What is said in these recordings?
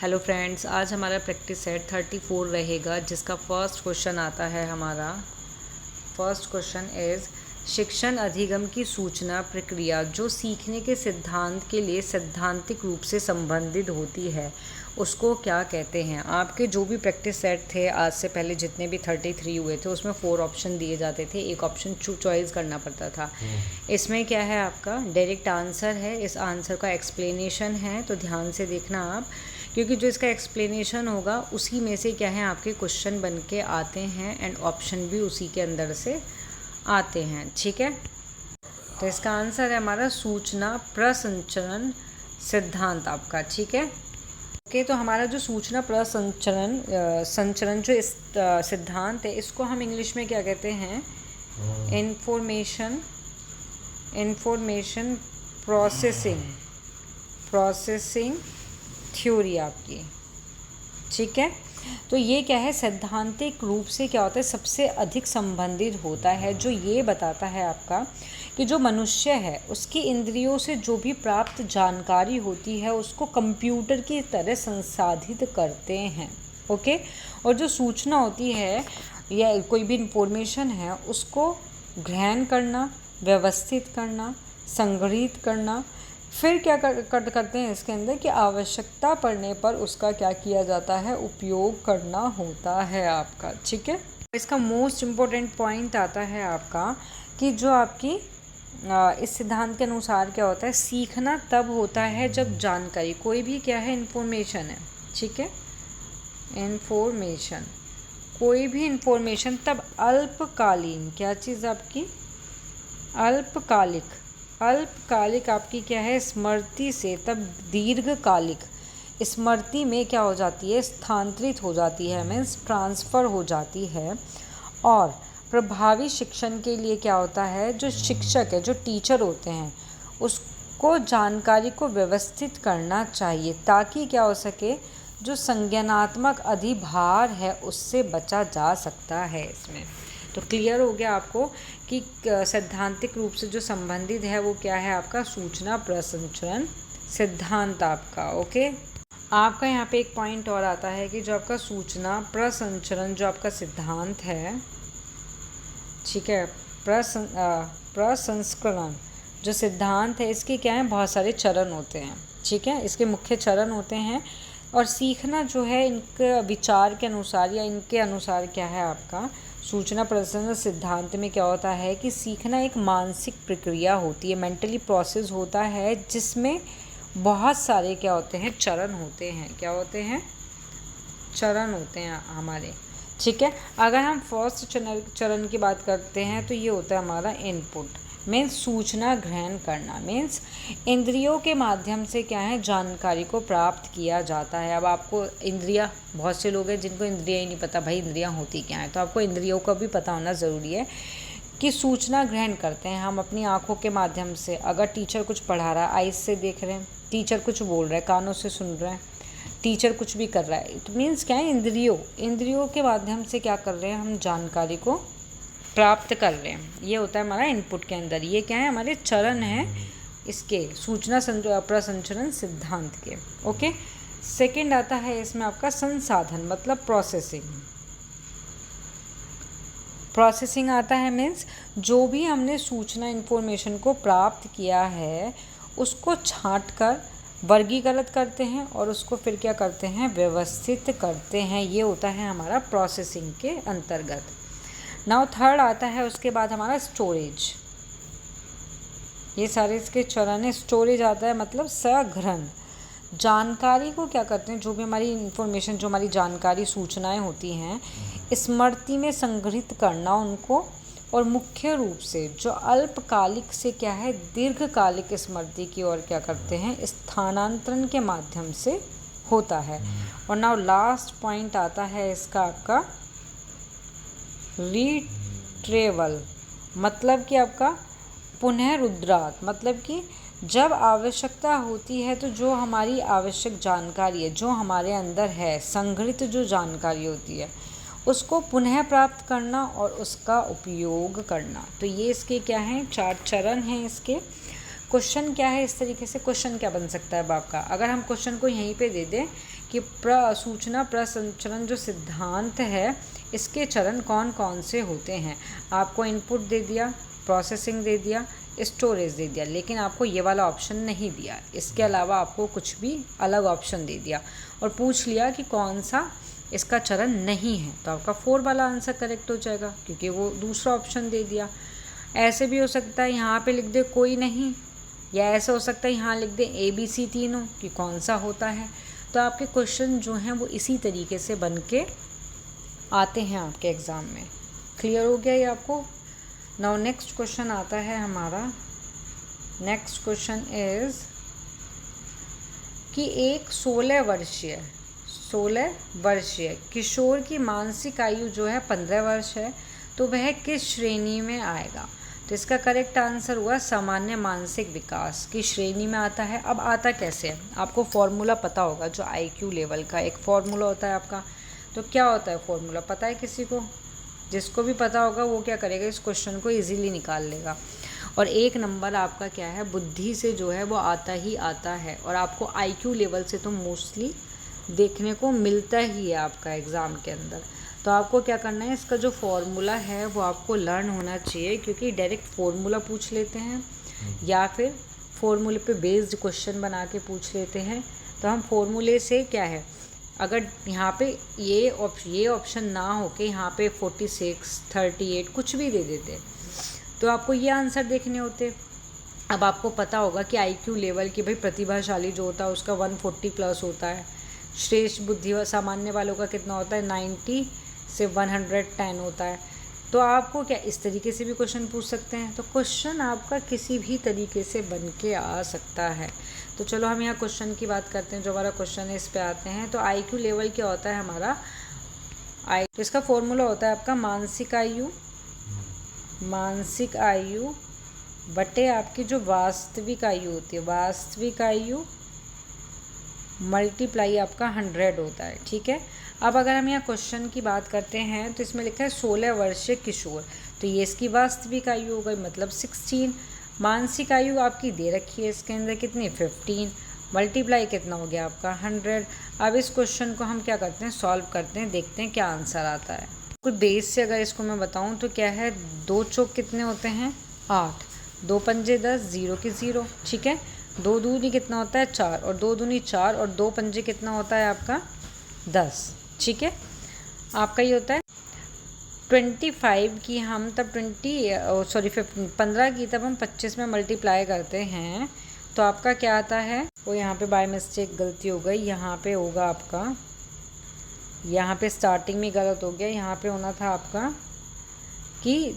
Hello friends, आज हमारा practice set 34 रहेगा, जिसका फर्स्ट क्वेश्चन आता है हमारा। फर्स्ट क्वेश्चन इज़ शिक्षण अधिगम की सूचना प्रक्रिया जो सीखने के सिद्धांत के लिए सैद्धांतिक रूप से संबंधित होती है उसको क्या कहते हैं। आपके जो भी प्रैक्टिस सेट थे आज से पहले जितने भी 33 हुए थे उसमें 4 ऑप्शन दिए जाते थे, एक ऑप्शन चॉइस करना पड़ता था। इसमें क्या है, आपका डायरेक्ट आंसर है, इस आंसर का एक्सप्लेनेशन है, तो ध्यान से देखना आप, क्योंकि जो इसका एक्सप्लेनेशन होगा उसी में से क्या है आपके क्वेश्चन बन के आते हैं एंड ऑप्शन भी उसी के अंदर से आते हैं। ठीक है, तो इसका आंसर है हमारा सूचना प्रसंचरण सिद्धांत आपका। ठीक है, ओके। तो हमारा जो सूचना संचरण जो इस सिद्धांत है, इसको हम इंग्लिश में क्या कहते हैं, इंफॉर्मेशन प्रोसेसिंग थ्योरी आपकी। ठीक है, तो ये क्या है, सैद्धांतिक रूप से क्या होता है, सबसे अधिक संबंधित होता है, जो ये बताता है आपका कि जो मनुष्य है उसकी इंद्रियों से जो भी प्राप्त जानकारी होती है उसको कंप्यूटर की तरह संसाधित करते हैं। ओके, और जो सूचना होती है या कोई भी इंफॉर्मेशन है उसको ग्रहण करना, व्यवस्थित करना, संग्रहित करना, फिर क्या करते हैं इसके अंदर कि आवश्यकता पड़ने पर उसका क्या किया जाता है, उपयोग करना होता है आपका। ठीक है, इसका मोस्ट इम्पोर्टेंट पॉइंट आता है आपका कि जो आपकी इस सिद्धांत के अनुसार क्या होता है, सीखना तब होता है जब जानकारी, कोई भी क्या है, इन्फॉर्मेशन है। ठीक है, इन्फॉर्मेशन, कोई भी इन्फॉर्मेशन तब अल्पकालीन, क्या चीज़ आपकी, अल्पकालिक आपकी क्या है, स्मृति से तब दीर्घकालिक स्मृति में क्या हो जाती है, स्थानांतरित हो जाती है, मीन्स ट्रांसफ़र हो जाती है। और प्रभावी शिक्षण के लिए क्या होता है, जो शिक्षक है, जो टीचर होते हैं, उसको जानकारी को व्यवस्थित करना चाहिए ताकि क्या हो सके, जो संज्ञानात्मक अधिभार है उससे बचा जा सकता है इसमें। तो क्लियर हो गया आपको कि सैद्धांतिक रूप से जो संबंधित है वो क्या है आपका, सूचना प्रसंचरण सिद्धांत आपका। ओके, आपका यहाँ पे एक पॉइंट और आता है कि जो आपका सूचना प्रसंचरण जो आपका सिद्धांत है, ठीक है, प्रसंस्करण जो सिद्धांत है, इसके क्या है, बहुत सारे चरण होते हैं। ठीक है, इसके मुख्य चरण होते हैं, और सीखना जो है इनके विचार के अनुसार या इनके अनुसार क्या है आपका, सूचना प्रसंस्करण सिद्धांत में क्या होता है कि सीखना एक मानसिक प्रक्रिया होती है, मेंटली प्रोसेस होता है, जिसमें बहुत सारे क्या होते हैं, चरण होते हैं। क्या होते हैं, चरण होते हैं हमारे। ठीक है, अगर हम फर्स्ट चरण की बात करते हैं तो ये होता है हमारा इनपुट, मीन्स सूचना ग्रहण करना, मीन्स इंद्रियों के माध्यम से क्या है, जानकारी को प्राप्त किया जाता है। अब आपको इंद्रियां, बहुत से लोग हैं जिनको इंद्रियां ही नहीं पता भाई इंद्रियां होती क्या है, तो आपको इंद्रियों का भी पता होना ज़रूरी है कि सूचना ग्रहण करते हैं हम अपनी आँखों के माध्यम से। अगर टीचर कुछ पढ़ा रहा है, आइज़ से देख रहे हैं, टीचर कुछ बोल रहा है, कानों से सुन रहे हैं, टीचर कुछ भी कर रहा है, तो मीन्स क्या है, इंद्रियों के माध्यम से क्या कर रहे हैं, हम जानकारी को प्राप्त कर रहे हैं। ये होता है हमारा इनपुट के अंदर। ये क्या है, हमारे चरण हैं इसके सूचना प्रसंचरण सिद्धांत के। ओके, सेकंड आता है इसमें आपका संसाधन, मतलब प्रोसेसिंग आता है, मीन्स जो भी हमने सूचना इन्फॉर्मेशन को प्राप्त किया है उसको छांट कर वर्गीकृत करते हैं और उसको फिर क्या करते हैं, व्यवस्थित करते हैं। ये होता है हमारा प्रोसेसिंग के अंतर्गत। नाउ थर्ड आता है उसके बाद हमारा स्टोरेज। ये सारे इसके चरण है। स्टोरेज आता है मतलब संग्रहण, जानकारी को क्या करते हैं, जो भी हमारी इन्फॉर्मेशन, जो हमारी जानकारी सूचनाएं होती हैं, स्मृति में संग्रहित करना उनको, और मुख्य रूप से जो अल्पकालिक से क्या है, दीर्घकालिक स्मृति की ओर क्या करते हैं, स्थानांतरण के माध्यम से होता है। और नाउ लास्ट पॉइंट आता है इसका आपका रिट्रेवल, मतलब कि आपका पुनरुद्धार, मतलब कि जब आवश्यकता होती है तो जो हमारी आवश्यक जानकारी है, जो हमारे अंदर है, संग्रहित जो जानकारी होती है, उसको पुनः प्राप्त करना और उसका उपयोग करना। तो ये इसके क्या हैं, 4 चरण हैं इसके। क्वेश्चन क्या है, इस तरीके से क्वेश्चन क्या बन सकता है अब आपका, अगर हम क्वेश्चन को यहीं पे दे दें कि सूचना प्रसंचरण जो सिद्धांत है इसके चरण कौन कौन से होते हैं। आपको इनपुट दे दिया, प्रोसेसिंग दे दिया, स्टोरेज दे दिया, लेकिन आपको ये वाला ऑप्शन नहीं दिया। इसके अलावा आपको कुछ भी अलग ऑप्शन दे दिया और पूछ लिया कि कौन सा इसका चरण नहीं है, तो आपका 4 वाला आंसर करेक्ट हो जाएगा क्योंकि वो दूसरा ऑप्शन दे दिया। ऐसे भी हो सकता है यहाँ पे लिख दे कोई नहीं, या ऐसा हो सकता है यहाँ लिख दे ABC तीनों कि कौन सा होता है। तो आपके क्वेश्चन जो हैं वो इसी तरीके से बन के आते हैं आपके एग्ज़ाम में। क्लियर हो गया ये आपको। नाउ नेक्स्ट क्वेश्चन आता है हमारा। नेक्स्ट क्वेश्चन इज़ कि एक 16 वर्षीय किशोर की मानसिक आयु जो है 15 वर्ष है, तो वह किस श्रेणी में आएगा। तो इसका करेक्ट आंसर हुआ सामान्य मानसिक विकास की श्रेणी में आता है। अब आता कैसे है, आपको फॉर्मूला पता होगा जो IQ लेवल का एक फॉर्मूला होता है आपका। तो क्या होता है फॉर्मूला, पता है किसी को? जिसको भी पता होगा वो क्या करेगा, इस क्वेश्चन को इजीली निकाल लेगा। और 1 नंबर आपका क्या है, बुद्धि से जो है वो आता ही आता है, और आपको IQ लेवल से तो मोस्टली देखने को मिलता ही है आपका एग्ज़ाम के अंदर। तो आपको क्या करना है, इसका जो फॉर्मूला है वो आपको लर्न होना चाहिए, क्योंकि डायरेक्ट फॉर्मूला पूछ लेते हैं या फिर फॉर्मूले पे बेस्ड क्वेश्चन बना के पूछ लेते हैं। तो हम फॉर्मूले से क्या है, अगर यहाँ पे ये ऑप्शन ना हो के यहाँ पे 46, 38 कुछ भी दे देते तो आपको ये आंसर देखने होते। अब आपको पता होगा कि IQ लेवल की भाई प्रतिभाशाली जो होता है उसका 140 प्लस होता है, श्रेष्ठ बुद्धि सामान्य वालों का कितना होता है 90 से 110 होता है। तो आपको क्या इस तरीके से भी क्वेश्चन पूछ सकते हैं। तो क्वेश्चन आपका किसी भी तरीके से बन के आ सकता है। तो चलो हम यहाँ क्वेश्चन की बात करते हैं, जो हमारा क्वेश्चन है इस पे आते हैं। तो IQ लेवल क्या होता है हमारा, तो इसका फॉर्मूला होता है आपका मानसिक आयु बटे आपकी जो वास्तविक आयु होती है, वास्तविक आयु मल्टीप्लाई आपका 100 होता है। ठीक है। अब अगर हम यहाँ क्वेश्चन की बात करते हैं तो इसमें लिखा है 16 वर्षीय किशोर, तो ये इसकी वास्तविक आयु हो गई, मतलब 16। मानसिक आयु आपकी दे रखी है इसके अंदर कितनी 15, मल्टीप्लाई कितना हो गया आपका 100। अब इस क्वेश्चन को हम क्या करते हैं, सॉल्व करते हैं, देखते हैं क्या आंसर आता है। कुछ बेस से अगर इसको मैं बताऊं तो क्या है, 2 चौक कितने होते हैं 8, 2 पंजे 10, 0 की 0। ठीक है। 2 दूनी कितना होता है 4, और 2 दूनी 4, और 2 पंजे कितना होता है आपका 10। ठीक है। आपका ये होता है 25 की हम तब 15 की तब हम 25 में मल्टीप्लाई करते हैं तो आपका क्या आता है, वो यहाँ पे बाय मिस्टेक गलती हो गई, यहाँ पे होगा आपका, यहाँ पे स्टार्टिंग में गलत हो गया, यहाँ पे होना था आपका कि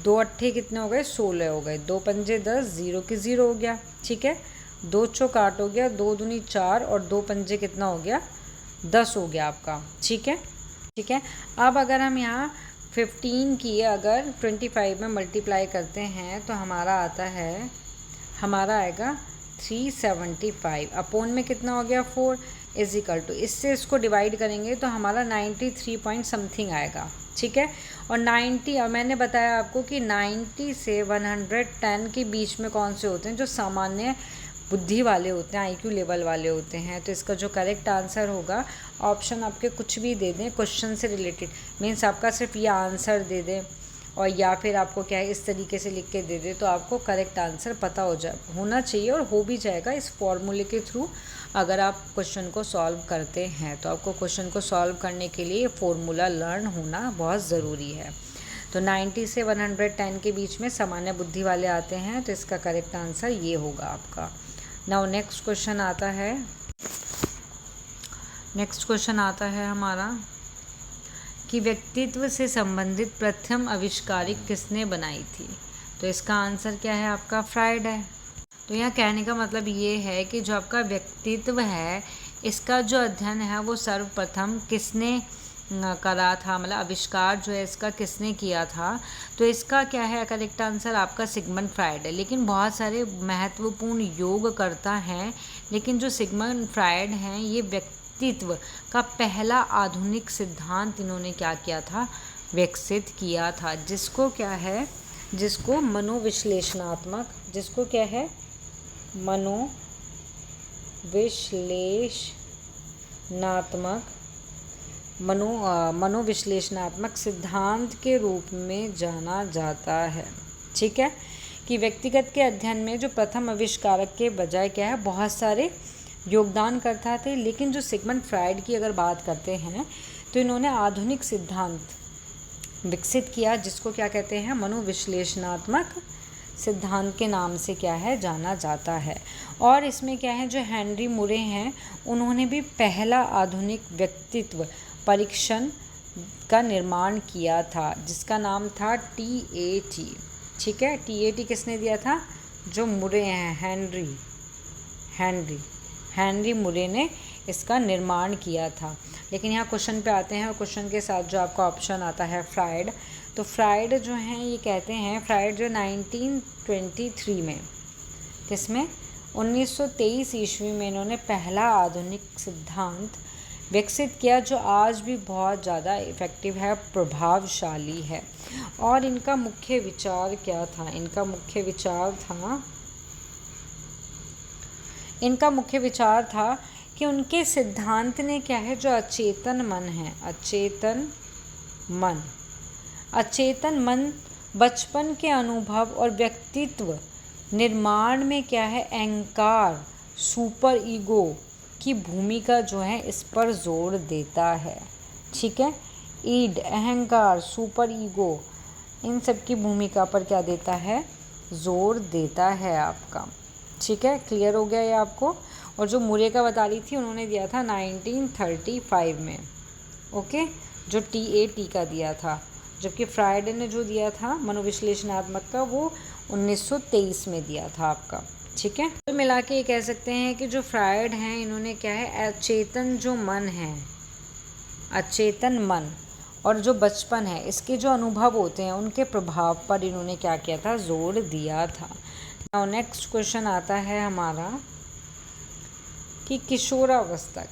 2 अट्ठे कितने हो गए 16 हो गए, 2 पंजे 10, 0 की 0 हो गया। ठीक है। 2 चौक 8 हो गया, 2 दूनी 4, और 2 पंजे कितना हो गया 10 हो गया आपका। ठीक है। ठीक है। अब अगर हम यहाँ 15 की अगर 25 में मल्टीप्लाई करते हैं तो हमारा आता है, हमारा आएगा 375, अपोन में कितना हो गया 4, इजिकल टू, इससे इसको डिवाइड करेंगे तो हमारा 93 पॉइंट समथिंग आएगा। ठीक है। और 90, और मैंने बताया आपको कि 90 से 110 के बीच में कौन से होते हैं, जो सामान्य बुद्धि वाले होते हैं, IQ लेवल वाले होते हैं। तो इसका जो करेक्ट आंसर होगा, ऑप्शन आपके कुछ भी दे दें क्वेश्चन से रिलेटेड, मीन्स आपका सिर्फ ये आंसर दे दें और या फिर आपको क्या है इस तरीके से लिख के दे दे, तो आपको करेक्ट आंसर पता होना चाहिए, और हो भी जाएगा इस फॉर्मूले के थ्रू। अगर आप क्वेश्चन को सॉल्व करते हैं तो आपको क्वेश्चन को सॉल्व करने के लिए फॉर्मूला लर्न होना बहुत ज़रूरी है। तो 90 से 110 के बीच में सामान्य बुद्धि वाले आते हैं, तो इसका करेक्ट आंसर ये होगा आपका। नाउ नेक्स्ट क्वेश्चन आता है हमारा कि व्यक्तित्व से संबंधित प्रथम आविष्कारिक किसने बनाई थी। तो इसका आंसर क्या है आपका, फ्रायड है। तो यहाँ कहने का मतलब ये है कि जो आपका व्यक्तित्व है इसका जो अध्ययन है वो सर्वप्रथम किसने करा था, मतलब आविष्कार जो है इसका किसने किया था। तो इसका क्या है करेक्ट आंसर आपका सिगमंड फ्रायड है। लेकिन बहुत सारे महत्वपूर्ण योगकर्ता हैं, लेकिन जो सिगमंड फ्रायड हैं ये व्यक्तित्व का पहला आधुनिक सिद्धांत इन्होंने क्या किया था, विकसित किया था, जिसको क्या है, जिसको मनोविश्लेषणात्मक, जिसको क्या है मनोविश्लेषणात्मक मनोविश्लेषणात्मक सिद्धांत के रूप में जाना जाता है। ठीक है, कि व्यक्तिगत के अध्ययन में जो प्रथम आविष्कारक के बजाय क्या है बहुत सारे योगदानकर्ता थे, लेकिन जो सिगमंड फ्राइड की अगर बात करते हैं तो इन्होंने आधुनिक सिद्धांत विकसित किया, जिसको क्या कहते हैं मनोविश्लेषणात्मक सिद्धांत के नाम से क्या है जाना जाता है। और इसमें क्या है जो हेनरी मुरे हैं उन्होंने भी पहला आधुनिक व्यक्तित्व परीक्षण का निर्माण किया था, जिसका नाम था TAT। ठीक है, TAT किसने दिया था? जो मुरे हैं हेनरी मुरे ने इसका निर्माण किया था। लेकिन यहाँ क्वेश्चन पे आते हैं और क्वेश्चन के साथ जो आपका ऑप्शन आता है फ्राइड, तो फ्राइड जो हैं ये कहते हैं फ्राइड जो 1923 में किसमें 1923 ईस्वी में इन्होंने पहला आधुनिक सिद्धांत विकसित किया, जो आज भी बहुत ज़्यादा इफ़ेक्टिव है, प्रभावशाली है। और इनका मुख्य विचार क्या था? इनका मुख्य विचार था कि उनके सिद्धांत ने क्या है जो अचेतन मन बचपन के अनुभव और व्यक्तित्व निर्माण में क्या है अहंकार सुपर ईगो की भूमिका जो है इस पर जोर देता है। ठीक है, ईड अहंकार सुपर ईगो इन सब की भूमिका पर क्या देता है जोर देता है आपका। ठीक है, क्लियर हो गया ये आपको। और जो मुरे का बता रही थी उन्होंने दिया था 1935 में, ओके, जो TAT का दिया था, जबकि फ्राइड ने जो दिया था मनोविश्लेषणात्मक का वो 1923 में दिया था आपका। ठीक है, तो मिला के ये कह सकते हैं कि जो फ्राइड हैं इन्होंने क्या है अचेतन मन और जो बचपन है इसके जो अनुभव होते हैं उनके प्रभाव पर इन्होंने क्या किया था जोर दिया था। नाउ नेक्स्ट क्वेश्चन आता है हमारा कि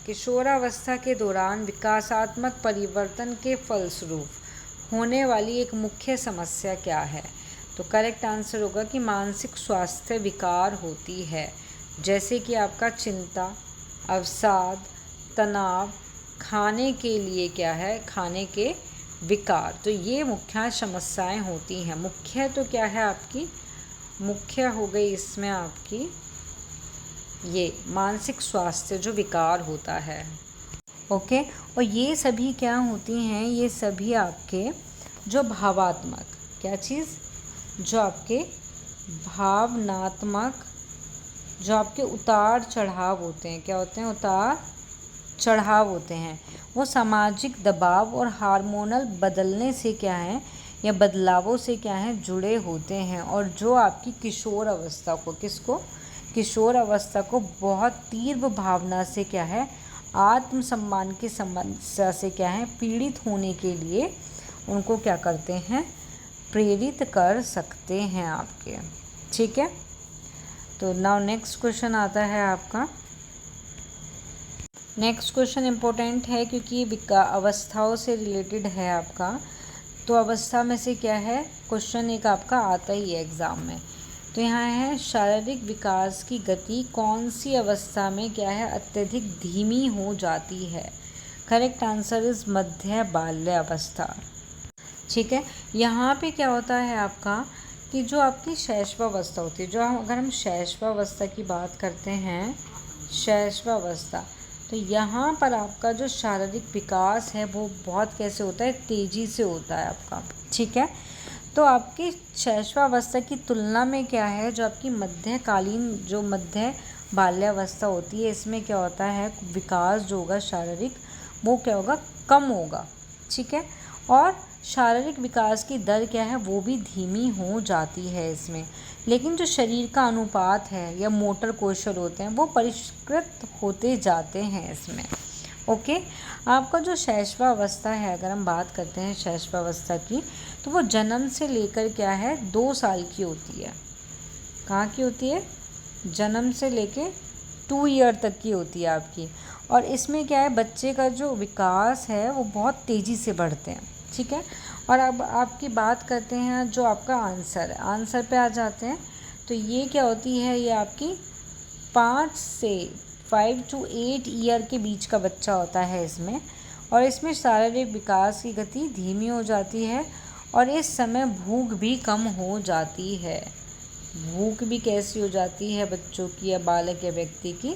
किशोरावस्था के दौरान विकासात्मक परिवर्तन के फलस्वरूप होने वाली एक मुख्य समस्या क्या है? तो करेक्ट आंसर होगा कि मानसिक स्वास्थ्य विकार होती है, जैसे कि आपका चिंता, अवसाद, तनाव, खाने के विकार। तो ये मुख्य समस्याएं होती हैं। मुख्य तो क्या है आपकी मुख्य हो गई इसमें आपकी ये मानसिक स्वास्थ्य जो विकार होता है। ओके, और ये सभी क्या होती हैं? ये सभी आपके जो भावात्मक क्या चीज़ जो आपके भावनात्मक जो आपके उतार चढ़ाव होते हैं, क्या होते हैं उतार चढ़ाव होते हैं, वो सामाजिक दबाव और हार्मोनल बदलने से क्या है या बदलावों से क्या है जुड़े होते हैं। और जो आपकी किशोर अवस्था को बहुत तीव्र भावना से क्या है आत्मसम्मान की समस्या से क्या है पीड़ित होने के लिए उनको क्या करते हैं प्रेरित कर सकते हैं आपके। ठीक है, तो नाउ नेक्स्ट क्वेश्चन आता है आपका। नेक्स्ट क्वेश्चन इम्पोर्टेंट है क्योंकि अवस्थाओं से रिलेटेड है आपका। तो अवस्था में से क्या है क्वेश्चन एक आपका आता ही है एग्ज़ाम में। तो यहाँ है शारीरिक विकास की गति कौन सी अवस्था में क्या है अत्यधिक धीमी हो जाती है? करेक्ट आंसर इज़ मध्य बाल्यावस्था। ठीक है, यहाँ पे क्या होता है आपका कि जो आपकी शैशवावस्था होती है, जो अगर हम शैशवावस्था की बात करते हैं शैशवावस्था, तो यहाँ पर आपका जो शारीरिक विकास है वो बहुत कैसे होता है तेज़ी से होता है आपका। ठीक है, तो आपकी शैशवावस्था की तुलना में क्या है जो आपकी मध्य बाल्यावस्था होती है इसमें क्या होता है विकास जो होगा शारीरिक वो क्या होगा कम होगा। ठीक है, और शारीरिक विकास की दर क्या है वो भी धीमी हो जाती है इसमें, लेकिन जो शरीर का अनुपात है या मोटर कौशल होते हैं वो परिष्कृत होते जाते हैं इसमें। ओके, आपका जो शैशवावस्था है अगर हम बात करते हैं शैशवावस्था की तो वो जन्म से लेकर क्या है 2 साल की होती है। कहाँ की होती है? जन्म से लेके 2 ईयर तक की होती है आपकी। और इसमें क्या है बच्चे का जो विकास है वो बहुत तेज़ी से बढ़ते हैं। ठीक है, और अब आपकी बात करते हैं जो आपका आंसर पे आ जाते हैं। तो ये क्या होती है ये आपकी 5 से 5 to 8 ईयर के बीच का बच्चा होता है इसमें, और इसमें शारीरिक विकास की गति धीमी हो जाती है और इस समय भूख भी कम हो जाती है। भूख भी कैसी हो जाती है बच्चों की या बालक या व्यक्ति की,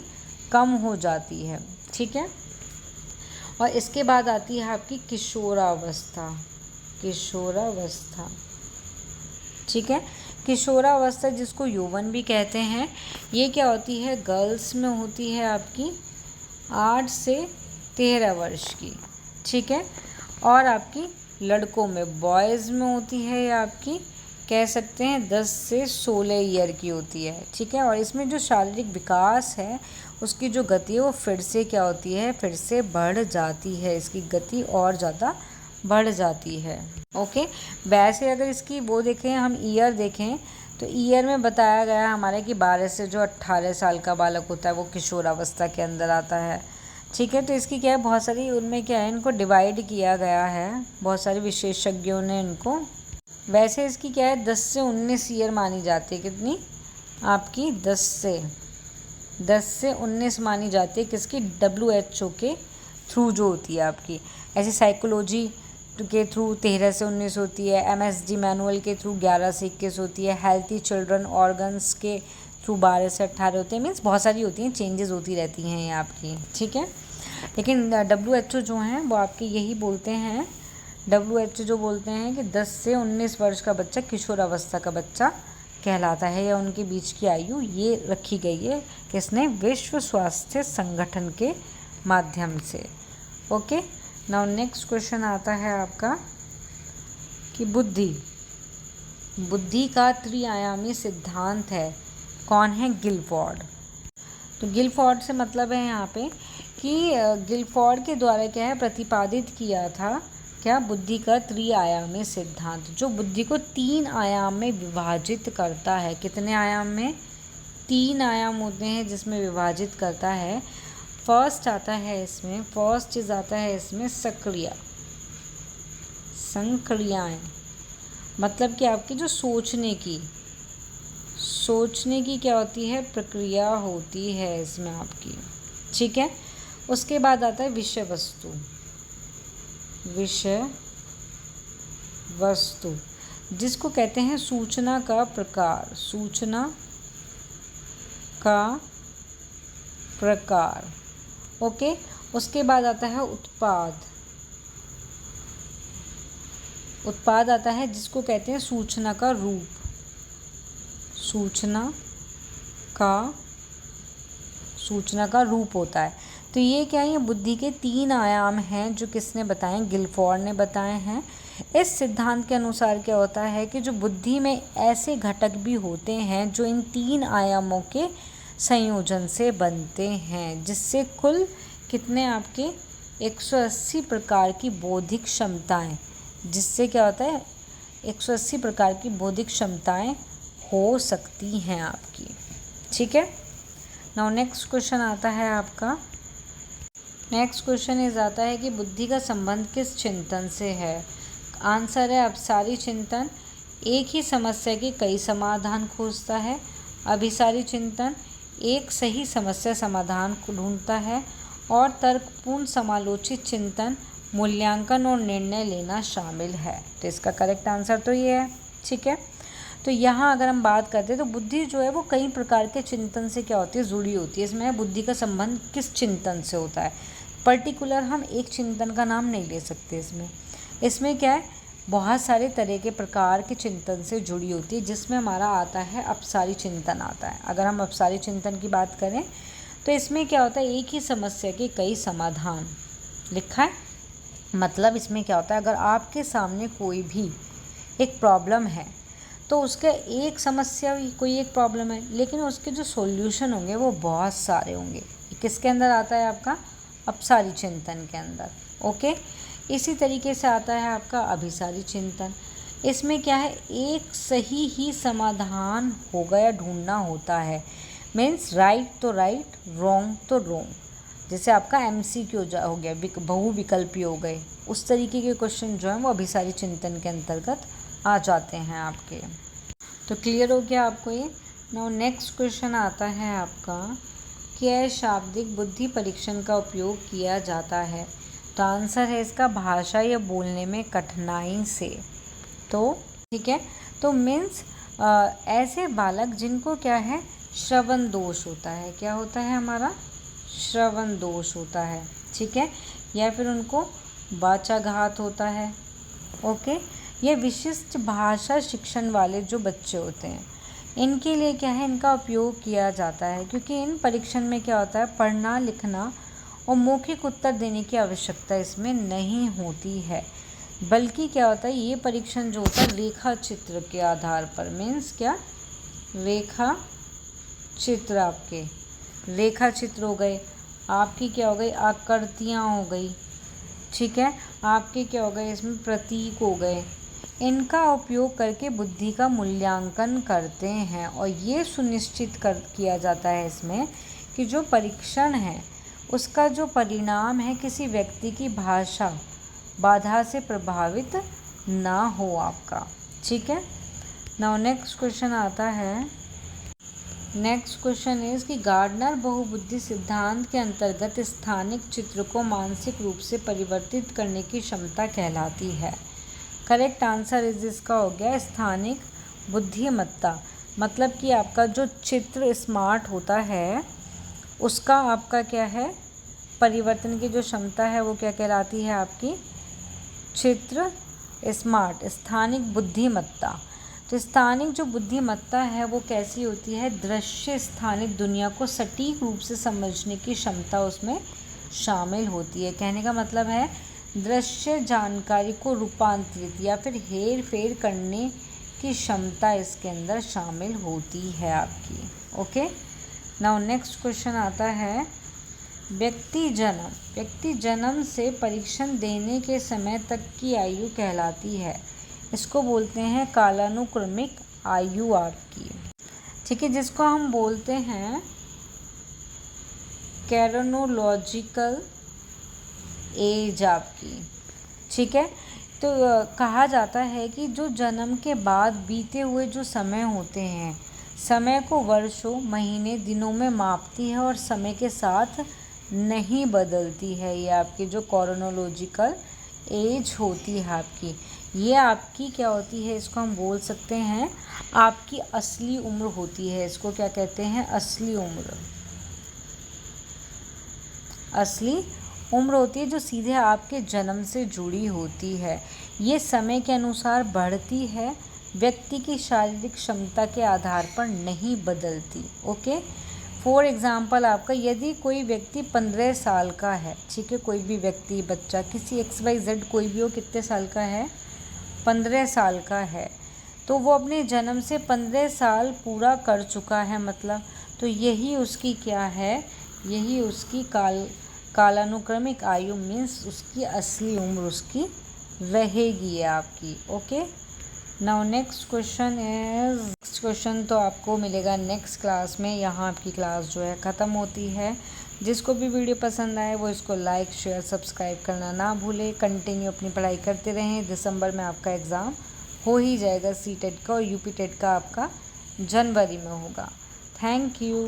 कम हो जाती है। ठीक है। और इसके बाद आती है आपकी किशोरावस्था। किशोरावस्था, ठीक है। किशोरावस्था जिसको यौवन भी कहते हैं, ये क्या होती है, गर्ल्स में होती है आपकी 8 से 13 वर्ष की। ठीक है। और आपकी लड़कों में, बॉयज़ में होती है ये आपकी, कह सकते हैं 10 से 16 ईयर की होती है। ठीक है। और इसमें जो शारीरिक विकास है उसकी जो गति है वो फिर से क्या होती है, फिर से बढ़ जाती है, इसकी गति और ज़्यादा बढ़ जाती है। ओके। वैसे अगर इसकी वो देखें, हम ईयर देखें तो ईयर में बताया गया हमारे कि 12 से जो 18 साल का बालक होता है वो किशोरावस्था के अंदर आता है। ठीक है। तो इसकी क्या है, बहुत सारी उनमें क्या है, इनको डिवाइड किया गया है बहुत सारे विशेषज्ञों ने इनको। वैसे इसकी क्या है, 10 से 19 ईयर मानी जाती है। कितनी आपकी 10 से 19 मानी जाती है। किसकी, WHO के थ्रू जो होती है आपकी। ऐसे साइकोलॉजी के थ्रू 13 से 19 होती है, MSD मैनुअल के थ्रू 11 से 21 होती है, हेल्थी चिल्ड्रन ऑर्गन्स के थ्रू 12 से 18 होते हैं। मीन्स बहुत सारी होती हैं, चेंजेस होती रहती हैं ये आपकी। ठीक है। लेकिन WHO जो हैं वो आपके यही बोलते हैं, WHO जो बोलते हैं कि 10 से 19 वर्ष का बच्चा किशोरावस्था का बच्चा कहलाता है, या उनके बीच की आयु ये रखी गई है किसने, विश्व स्वास्थ्य संगठन के माध्यम से। ओके। नाउ नेक्स्ट क्वेश्चन आता है आपका कि बुद्धि का त्रिआयामी सिद्धांत है, कौन है, गिलफोर्ड। तो गिलफोर्ड से मतलब है यहाँ पे कि गिलफोर्ड के द्वारा क्या है प्रतिपादित किया था, क्या, बुद्धि का त्रिआयामी सिद्धांत, जो बुद्धि को 3 आयाम में विभाजित करता है। कितने आयाम में, 3 आयाम होते हैं जिसमें विभाजित करता है। फर्स्ट आता है इसमें, फर्स्ट चीज़ आता है इसमें संक्रियाएं, मतलब कि आपकी जो सोचने की क्या होती है, प्रक्रिया होती है इसमें आपकी। ठीक है। उसके बाद आता है विषय वस्तु, जिसको कहते हैं सूचना का प्रकार। ओके। उसके बाद आता है उत्पाद आता है जिसको कहते हैं सूचना का रूप होता है। तो ये क्या है, ये बुद्धि के 3 आयाम हैं जो किसने बताए, गिलफोर्ड ने बताए हैं। इस सिद्धांत के अनुसार क्या होता है कि जो बुद्धि में ऐसे घटक भी होते हैं जो इन 3 आयामों के संयोजन से बनते हैं, जिससे कुल कितने आपके 180 प्रकार की बौद्धिक क्षमताएं, जिससे क्या होता है 180 प्रकार की बौद्धिक क्षमताएं हो सकती हैं आपकी। ठीक है। नाउ नेक्स्ट क्वेश्चन आता है आपका, नेक्स्ट क्वेश्चन इज आता है कि बुद्धि का संबंध किस चिंतन से है। आंसर है अपसारी चिंतन एक ही समस्या के कई समाधान खोजता है। अभिसारी चिंतन एक सही समस्या समाधान को ढूंढता है। और तर्कपूर्ण समालोचित चिंतन मूल्यांकन और निर्णय लेना शामिल है। तो इसका करेक्ट आंसर तो ये है। ठीक है। तो यहाँ अगर हम बात करते हैं तो बुद्धि जो है वो कई प्रकार के चिंतन से क्या होती है, जुड़ी होती है। इसमें बुद्धि का संबंध किस चिंतन से होता है, पर्टिकुलर हम एक चिंतन का नाम नहीं ले सकते। इसमें क्या है, बहुत सारे तरह के प्रकार के चिंतन से जुड़ी होती है, जिसमें हमारा आता है अपसारी चिंतन आता है। अगर हम अपसारी चिंतन की बात करें तो इसमें क्या होता है, एक ही समस्या के कई समाधान लिखा है। मतलब इसमें क्या होता है, अगर आपके सामने कोई भी एक प्रॉब्लम है तो उसके एक समस्या, कोई एक प्रॉब्लम है, लेकिन उसके जो सॉल्यूशन होंगे वो बहुत सारे होंगे। किसके अंदर आता है, आपका अपसारी चिंतन के अंदर। ओके। इसी तरीके से आता है आपका अभिसारी चिंतन। इसमें क्या है, एक सही ही समाधान होगा या ढूंढना होता है। मीन्स राइट तो राइट, रॉन्ग तो रॉन्ग। जैसे आपका MCQ हो गया, बहुविकल्पी हो गए, उस तरीके के क्वेश्चन जो हैं वो अभिसारी चिंतन के अंतर्गत आ जाते हैं आपके। तो क्लियर हो गया आपको ये। नाउ नेक्स्ट क्वेश्चन आता है आपका क्या शाब्दिक बुद्धि परीक्षण का उपयोग किया जाता है? तो आंसर है इसका भाषा या बोलने में कठिनाई से। तो ठीक है, तो मीन्स ऐसे बालक जिनको क्या है, श्रवण दोष होता है। क्या होता है हमारा? श्रवण दोष होता है, ठीक है, या फिर उनको वाचाघात होता है। ओके, ये विशिष्ट भाषा शिक्षण वाले जो बच्चे होते हैं, इनके लिए क्या है, इनका उपयोग किया जाता है, क्योंकि इन परीक्षण में क्या होता है, पढ़ना लिखना और मौखिक उत्तर देने की आवश्यकता इसमें नहीं होती है, बल्कि क्या होता है, ये परीक्षण जो होता है रेखा चित्र के आधार पर, मीन्स क्या, रेखा चित्र, आपके रेखा चित्र हो गए, आपकी क्या हो गई, आकृतियाँ हो गई, ठीक है, आपके क्या हो गए, इसमें प्रतीक हो गए, इनका उपयोग करके बुद्धि का मूल्यांकन करते हैं। और ये सुनिश्चित किया जाता है इसमें कि जो परीक्षण है उसका जो परिणाम है किसी व्यक्ति की भाषा बाधा से प्रभावित ना हो आपका, ठीक है। नाउ नेक्स्ट क्वेश्चन आता है, नेक्स्ट क्वेश्चन इज कि गार्डनर बहुबुद्धि सिद्धांत के अंतर्गत स्थानिक चित्र को मानसिक रूप से परिवर्तित करने की क्षमता कहलाती है। करेक्ट आंसर इज इसका हो गया स्थानिक बुद्धिमत्ता, मतलब कि आपका जो चित्र स्मार्ट होता है उसका आपका क्या है, परिवर्तन की जो क्षमता है वो क्या कहलाती है आपकी, चित्र स्मार्ट, स्थानिक बुद्धिमत्ता। तो स्थानिक जो बुद्धिमत्ता है वो कैसी होती है, दृश्य स्थानिक दुनिया को सटीक रूप से समझने की क्षमता उसमें शामिल होती है। कहने का मतलब है दृश्य जानकारी को रूपांतरित या फिर हेर फेर करने की क्षमता इसके अंदर शामिल होती है आपकी। ओके, नाउ नेक्स्ट क्वेश्चन आता है, व्यक्ति जन्म से परीक्षण देने के समय तक की आयु कहलाती है, इसको बोलते हैं कालानुक्रमिक आयु आपकी, ठीक है, जिसको हम बोलते हैं कैरोनोलॉजिकल एज आपकी, ठीक है। तो कहा जाता है कि जो जन्म के बाद बीते हुए जो समय होते हैं, समय को वर्षों महीने दिनों में मापती है और समय के साथ नहीं बदलती है। ये आपकी जो क्रोनोलॉजिकल एज होती है आपकी, ये आपकी क्या होती है, इसको हम बोल सकते हैं आपकी असली उम्र होती है। इसको क्या कहते हैं, असली उम्र, असली उम्र होती है जो सीधे आपके जन्म से जुड़ी होती है। ये समय के अनुसार बढ़ती है, व्यक्ति की शारीरिक क्षमता के आधार पर नहीं बदलती। ओके, फॉर एग्ज़ाम्पल आपका यदि कोई व्यक्ति 15 साल का है, ठीक है, कोई भी व्यक्ति बच्चा किसी XYZ कोई भी हो, कितने साल का है, 15 साल का है, तो वो अपने जन्म से 15 साल पूरा कर चुका है, मतलब तो यही उसकी क्या है, यही उसकी कालानुक्रमिक आयु, मीन्स उसकी असली उम्र उसकी रहेगी आपकी। ओके, नाउ नेक्स्ट क्वेश्चन तो आपको मिलेगा नेक्स्ट क्लास में। यहाँ आपकी क्लास जो है ख़त्म होती है। जिसको भी वीडियो पसंद आए वो इसको लाइक शेयर सब्सक्राइब करना ना भूले। कंटिन्यू अपनी पढ़ाई करते रहें। दिसंबर में आपका एग्ज़ाम हो ही जाएगा, CTET का, और UP TET का आपका जनवरी में होगा। Thank you.